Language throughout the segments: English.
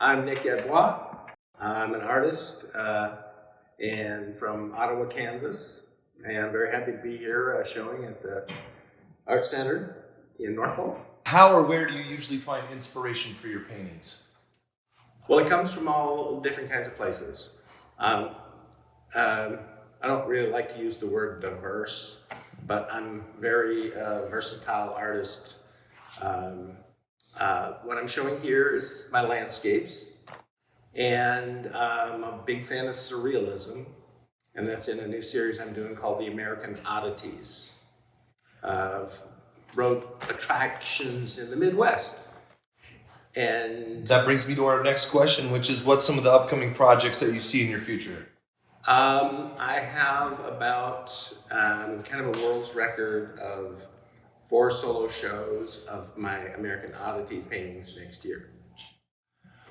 I'm Nick Gadbois. I'm an artist and from Ottawa, Kansas. And I'm very happy to be here showing at the Art Center in Norfolk. How or where do you usually find inspiration for your paintings? Well, it comes from all different kinds of places. I don't really like to use the word diverse, but I'm very versatile artist. What I'm showing here is my landscapes, and I'm a big fan of surrealism, and that's in a new series I'm doing called The American Oddities, road attractions in the Midwest. And that brings me to our next question, which is what's some of the upcoming projects that you see in your future? I have about kind of a world's record of 4 solo shows of my American Oddities paintings next year.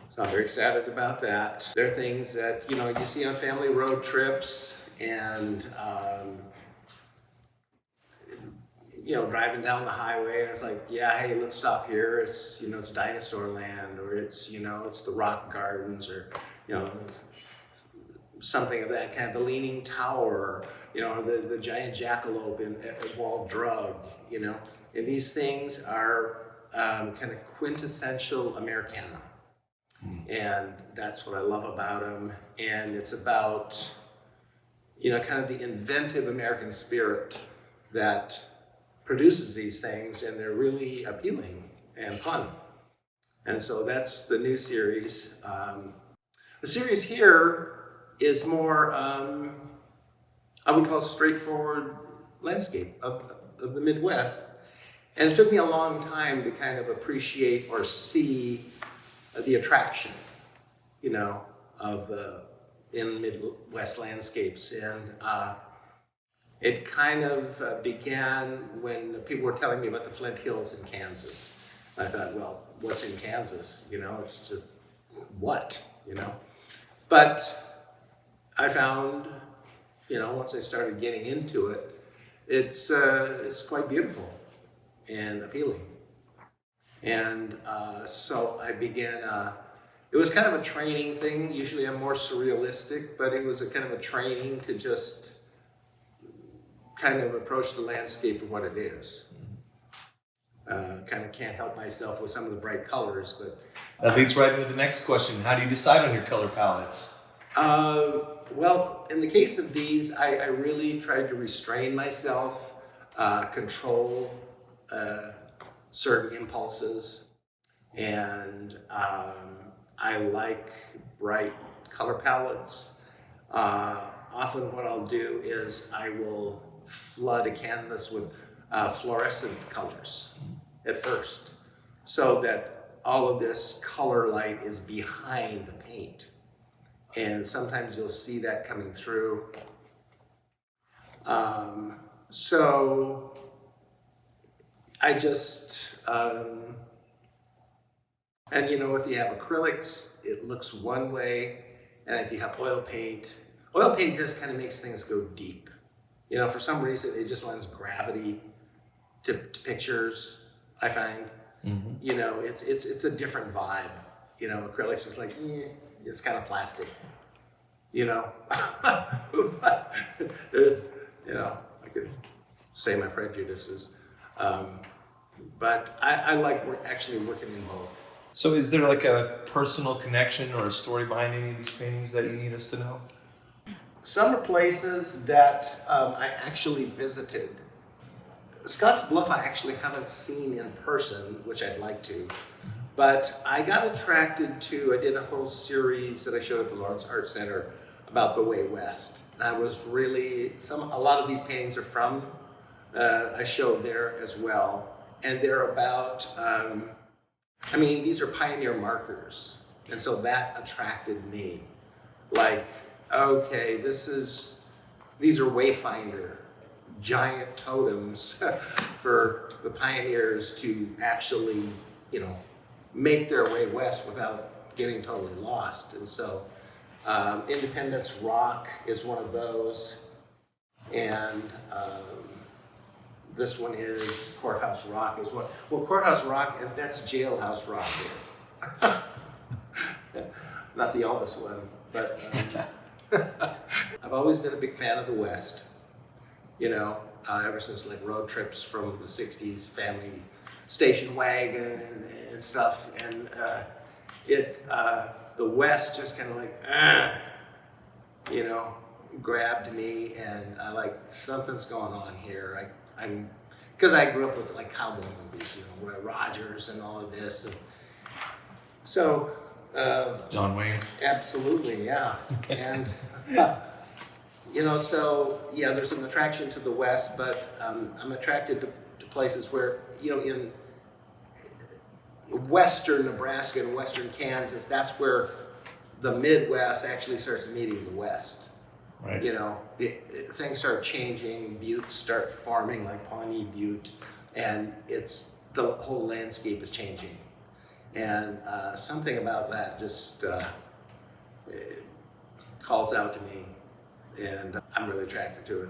So I'm very excited about that. There are things that, you see on family road trips and, driving down the highway and it's like, yeah, hey, let's stop here. It's, it's Dinosaur Land, or it's the Rock Gardens, or, something of that kind, the Leaning Tower, the giant jackalope at Wall Drug, and these things are kind of quintessential Americana. And that's what I love about them. And it's about, kind of the inventive American spirit that produces these things, and they're really appealing and fun. And so that's the new series. The series here is more, I would call straightforward landscape of the Midwest. And it took me a long time to kind of appreciate or see the attraction, of in Midwest landscapes. And it kind of began when people were telling me about the Flint Hills in Kansas. I thought, well, what's in Kansas? It's just what, But I found, once I started getting into it, it's quite beautiful and appealing. And so I began, it was kind of a training thing. Usually I'm more surrealistic, but it was a kind of a training to just kind of approach the landscape for what it is. Kind of can't help myself with some of the bright colors, but... That leads right into the next question. How do you decide on your color palettes? Well, in the case of these, I really tried to restrain myself, control certain impulses, and I like bright color palettes. Often what I'll do is I will flood a canvas with fluorescent colors at first, so that all of this color light is behind the paint. And sometimes you'll see that coming through. So I just, and if you have acrylics, it looks one way. And if you have oil paint just kind of makes things go deep. For some reason, it just lends gravity to pictures, I find. Mm-hmm. It's a different vibe. Acrylics is like, it's kind of plastic, I could say my prejudices, but I like actually working in both. So is there like a personal connection or a story behind any of these paintings that you need us to know? Some are places that I actually visited. Scotts Bluff I actually haven't seen in person, which I'd like to. But I got attracted to, I did a whole series that I showed at the Lawrence Art Center about the way west. And I was really, a lot of these paintings are from, I showed there as well. And they're about, these are pioneer markers. And so that attracted me. Like, okay, these are wayfinder, giant totems for the pioneers to actually, make their way west without getting totally lost. And so Independence Rock is one of those. And this one is Courthouse Rock is what, well, Courthouse Rock, that's Jailhouse Rock. Not the oldest one, but I've always been a big fan of the West. You know, ever since like road trips from the '60s, family station wagon and stuff, and the West just kind of like, you know, grabbed me, and I like something's going on here. I'm because I grew up with like cowboy movies, you know, Roy Rogers and all of this, and so. John Wayne. Absolutely, yeah, and you know, so yeah, there's an attraction to the West, but I'm attracted to places where, you know, in western Nebraska and western Kansas, that's where the Midwest actually starts meeting the West. Right. You know, things start changing, buttes start forming like Pawnee Butte, and the whole landscape is changing. And something about that just it calls out to me, and I'm really attracted to it.